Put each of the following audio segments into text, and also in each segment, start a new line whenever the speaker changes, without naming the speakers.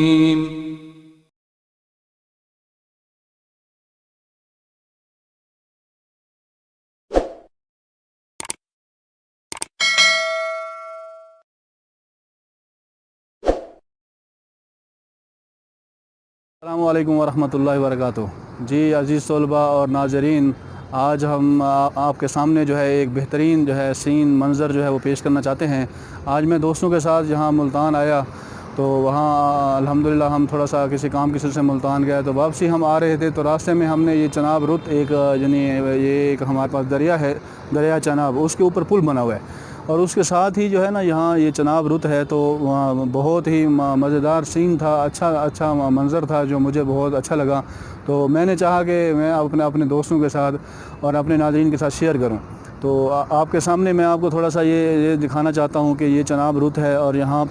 السلام علیکم ورحمۃ اللہ وبرکاتہ۔ جی عزیز طلباء اور ناظرین، آج ہم آپ کے سامنے جو ہے ایک بہترین جو ہے سین منظر جو ہے وہ پیش کرنا چاہتے ہیں۔ آج میں دوستوں کے ساتھ جہاں ملتان آیا تو وہاں الحمدللہ ہم تھوڑا سا کسی کام کی سلسلے سے ملتان گئے، تو واپسی ہم آ رہے تھے تو راستے میں ہم نے یہ چناب رت ایک یعنی یہ ایک ہمارے پاس دریا ہے، دریا چناب، اس کے اوپر پل بنا ہوا ہے اور اس کے ساتھ ہی جو ہے نا یہاں یہ چناب رت ہے، تو وہاں بہت ہی مزیدار سین تھا، اچھا منظر تھا جو مجھے بہت اچھا لگا۔ تو میں نے چاہا کہ میں اپنے دوستوں کے ساتھ اور اپنے ناظرین کے ساتھ شیئر کروں۔ تو آپ کے سامنے میں آپ کو تھوڑا سا یہ دکھانا چاہتا ہوں کہ یہ چناب رت ہے اور یہاں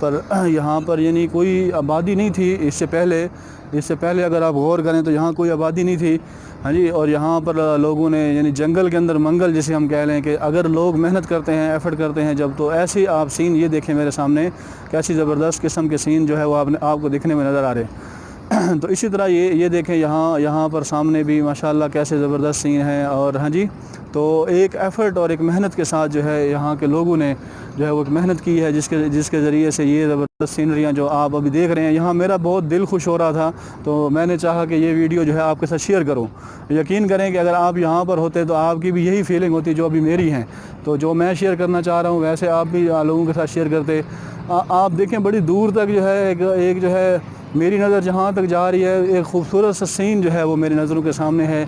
پر یعنی کوئی آبادی نہیں تھی اس سے پہلے اگر آپ غور کریں تو یہاں کوئی آبادی نہیں تھی، ہاں جی۔ اور یہاں پر لوگوں نے یعنی جنگل کے اندر منگل جسے ہم کہہ لیں کہ اگر لوگ محنت کرتے ہیں، ایفرٹ کرتے ہیں جب، تو ایسی آپ سین یہ دیکھیں میرے سامنے، کیسی زبردست قسم کے سین جو ہے وہ آپ کو دیکھنے میں نظر آ رہے ہیں۔ تو اسی طرح یہ دیکھیں یہاں پر سامنے بھی ماشاءاللہ کیسے زبردست سین ہیں، اور ہاں جی، تو ایک ایفرٹ اور ایک محنت کے ساتھ جو ہے یہاں کے لوگوں نے جو ہے وہ محنت کی ہے، جس کے ذریعے سے یہ زبردست سینریاں جو آپ ابھی دیکھ رہے ہیں، یہاں میرا بہت دل خوش ہو رہا تھا، تو میں نے چاہا کہ یہ ویڈیو جو ہے آپ کے ساتھ شیئر کروں۔ یقین کریں کہ اگر آپ یہاں پر ہوتے تو آپ کی بھی یہی فیلنگ ہوتی جو ابھی میری ہیں، تو جو میں شیئر کرنا چاہ رہا ہوں ویسے آپ بھی لوگوں کے ساتھ شیئر کرتے۔ آپ دیکھیں بڑی دور تک جو ہے ایک جو ہے میری نظر جہاں تک جا رہی ہے، ایک خوبصورت سا سین جو ہے وہ میری نظروں کے سامنے ہے۔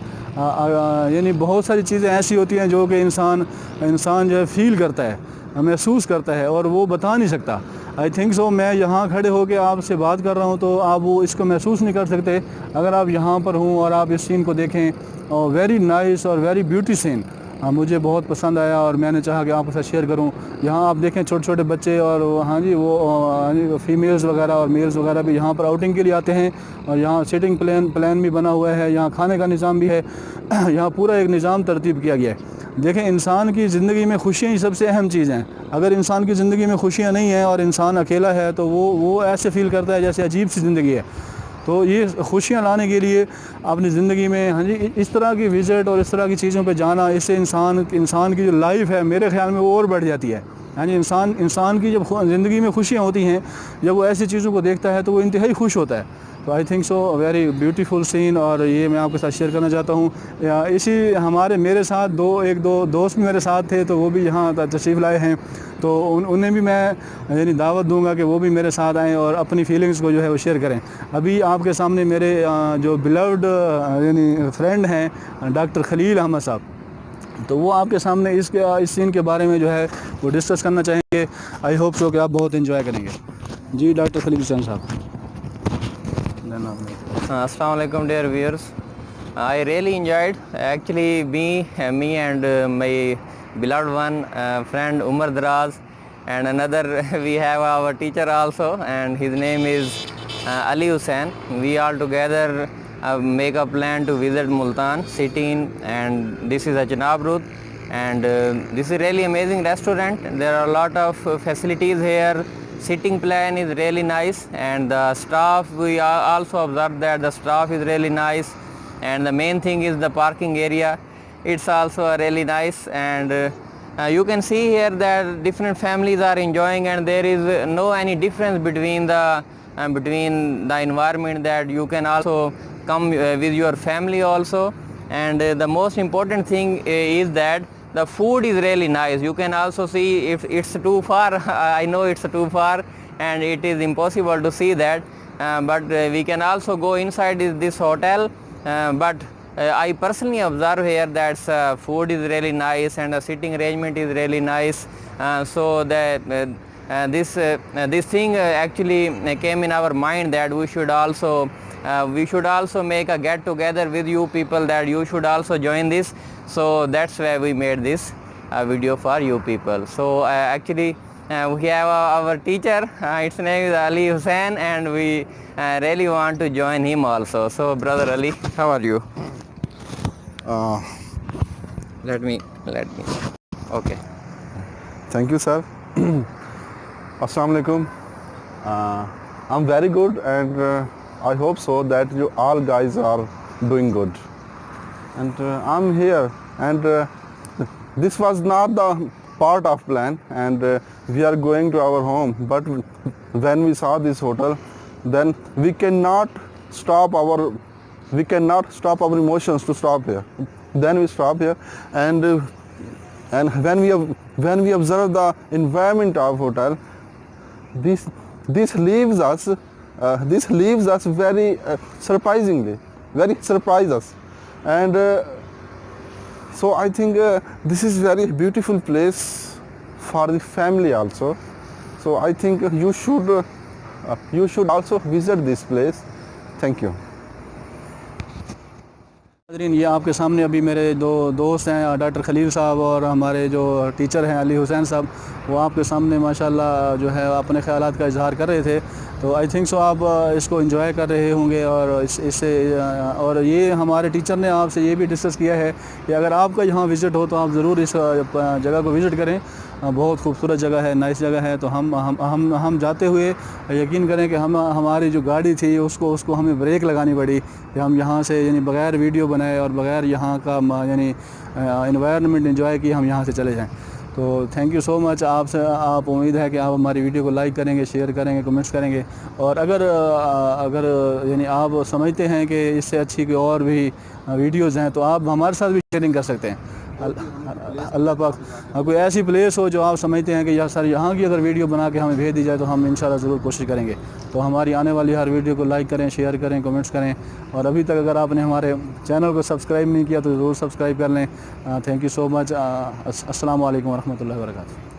یعنی بہت ساری چیزیں ایسی ہوتی ہیں جو کہ انسان جو ہے فیل کرتا ہے، محسوس کرتا ہے اور وہ بتا نہیں سکتا۔ آئی تھنک سو میں یہاں کھڑے ہو کے آپ سے بات کر رہا ہوں تو آپ وہ اس کو محسوس نہیں کر سکتے اگر آپ یہاں پر ہوں اور آپ اس سین کو دیکھیں۔ ویری نائس اور ویری بیوٹی سین، مجھے بہت پسند آیا اور میں نے چاہا کہ آپ کے ساتھ شیئر کروں۔ یہاں آپ دیکھیں چھوٹے چھوٹے بچے اور ہاں جی وہ فیمیلز وغیرہ اور میلز وغیرہ بھی یہاں پر آؤٹنگ کے لیے آتے ہیں، اور یہاں سیٹنگ پلان بھی بنا ہوا ہے، یہاں کھانے کا نظام بھی ہے، یہاں پورا ایک نظام ترتیب کیا گیا ہے۔ دیکھیں انسان کی زندگی میں خوشیاں ہی سب سے اہم چیز ہیں۔ اگر انسان کی زندگی میں خوشیاں نہیں ہیں اور انسان اکیلا ہے تو وہ ایسے فیل کرتا ہے جیسے عجیب سی زندگی ہے۔ تو یہ خوشیاں لانے کے لیے اپنی زندگی میں ہاں جی اس طرح کی وزٹ اور اس طرح کی چیزوں پہ جانا، اس سے انسان کی جو لائف ہے میرے خیال میں وہ اور بڑھ جاتی ہے۔ ہاں جی انسان کی جب زندگی میں خوشیاں ہوتی ہیں، جب وہ ایسی چیزوں کو دیکھتا ہے تو وہ انتہائی خوش ہوتا ہے۔ تو I think so very beautiful scene, اور یہ میں آپ کے ساتھ شیئر کرنا چاہتا ہوں۔ اسی میرے ساتھ ایک دو دوست بھی میرے ساتھ تھے، تو وہ بھی یہاں تشریف لائے ہیں، تو انہیں بھی میں یعنی دعوت دوں گا کہ وہ بھی میرے ساتھ آئیں اور اپنی فیلنگز کو جو ہے وہ شیئر کریں۔ ابھی آپ کے سامنے میرے جو بلوڈ یعنی فرینڈ ہیں ڈاکٹر خلیل احمد صاحب، تو وہ آپ کے سامنے اس سین کے بارے میں جو ہے وہ ڈسکس کرنا چاہیں گے۔ آئی ہوپ سو کہ آپ بہت انجوائے کریں گے۔ جی ڈاکٹر خلیل حسین صاحب۔
Assalamu alaikum dear viewers. I really enjoyed actually me and my beloved one friend Umar Draz, and another we have our teacher also, and his name is Ali Hussain. We all together make a plan to visit Multan city, and this is a Chenab route, and this is really amazing restaurant. There are a lot of facilities here. Sitting plan is really nice, and the staff, we also observed that the staff is really nice, and the main thing is the parking area. It's also really nice, and you can see here that different families are enjoying, and there is no any difference between the environment, that you can also come with your family also. And the most important thing is that the food is really nice. You can also see, if it's too far, I know it's too far and it is impossible to see that, but we can also go inside this hotel, but I personally observe here that food is really nice and the sitting arrangement is really nice. So that this thing actually came in our mind that we should also make a get together with you people, that you should also join this. So that's why we made this video for you people. So actually we have our teacher, its name is Ali Hussain, and we really want to join him also. So brother Ali, how are you? Let me okay.
Thank you sir. السلام علیکم۔ I'm very good, and I hope so that you all guys are doing good. And I'm here, and this was not the part of plan, and we are going to our home. But when we saw this hotel, then we cannot stop our emotions to stop here. Then we stop here, and when we observe the environment of hotel, this leaves us very surprisingly, very surprise us. And so I think this is very beautiful place for the family also. So I think you should also visit this place. Thank you.
नाज़रीन, ये आपके सामने अभी मेरे दो दोस्त हैं, doctor Khalil साहब और हमारे जो टीचर हैं अली हुसैन साहब, वो आपके सामने माशाल्लाह जो है अपने ख़यालात का इजहार कर रहे थे। तो आई थिंक सो आप इसको एंजॉय कर रहे होंगे, और इससे और ये हमारे टीचर ने आपसे ये भी डिस्कस किया है कि अगर आपका यहाँ विज़िट हो तो आप ज़रूर इस जगह को विज़िट करें। बहुत खूबसूरत जगह है, नाइस जगह है। तो हम जाते हुए यकीन करें कि हमारी जो गाड़ी थी उसको हमें ब्रेक लगानी पड़ी कि हम यहाँ से यानी बग़ैर वीडियो बनाए और बग़ैर यहाँ का यानी एनवायरनमेंट एंजॉय किए हम यहाँ से चले जाएं। तो थैंक यू सो मच। आप उम्मीद है कि आप हमारी वीडियो को लाइक करेंगे, शेयर करेंगे, कमेंट्स करेंगे, और अगर यानी आप समझते हैं कि इससे अच्छी कोई और भी वीडियोज़ हैं तो आप हमारे साथ भी शेयरिंग कर सकते हैं। अल्लाह पाक कोई ऐसी प्लेस हो जो आप समझते हैं कि यार सर यहाँ की अगर वीडियो बना के हमें भेज दी जाए तो हम इंशाल्लाह ज़रूर कोशिश करेंगे। तो हमारी आने वाली हर वीडियो को लाइक करें, शेयर करें, कमेंट्स करें, और अभी तक अगर आपने हमारे चैनल को सब्सक्राइब नहीं किया तो ज़रूर सब्सक्राइब कर लें। Thank you so much. अस्सलाम वालेकुम व रहमतुल्लाहि व बरकातुहू।